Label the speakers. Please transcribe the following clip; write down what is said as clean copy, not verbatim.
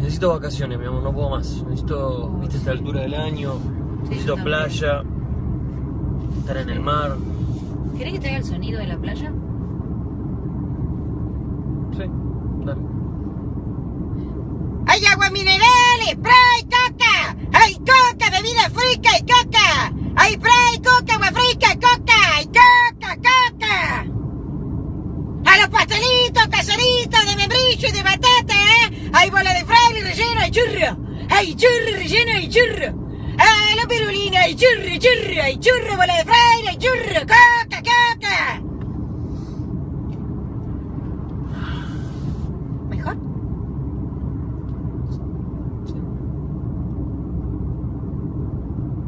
Speaker 1: necesito vacaciones, mi amor, no puedo más. Necesito, viste, esta altura del año, necesito playa, estar en el mar.
Speaker 2: ¿Querés que te haga el sonido de la playa?
Speaker 1: Sí, dale.
Speaker 3: ¡Hay agua mineral, spray, coca! ¡Hay coca, bebida fresca y coca! ¡Hay spray, coca, agua fresca, coca! ¡Y coca, coca! ¡A los pastelitos caseritos de membrillo y de batata, ¡hay bola de fraile relleno y churro! ¡Hay churro relleno y churro! ¡A la pirulina y churro, churro! ¡Hay churro, bola de fraile!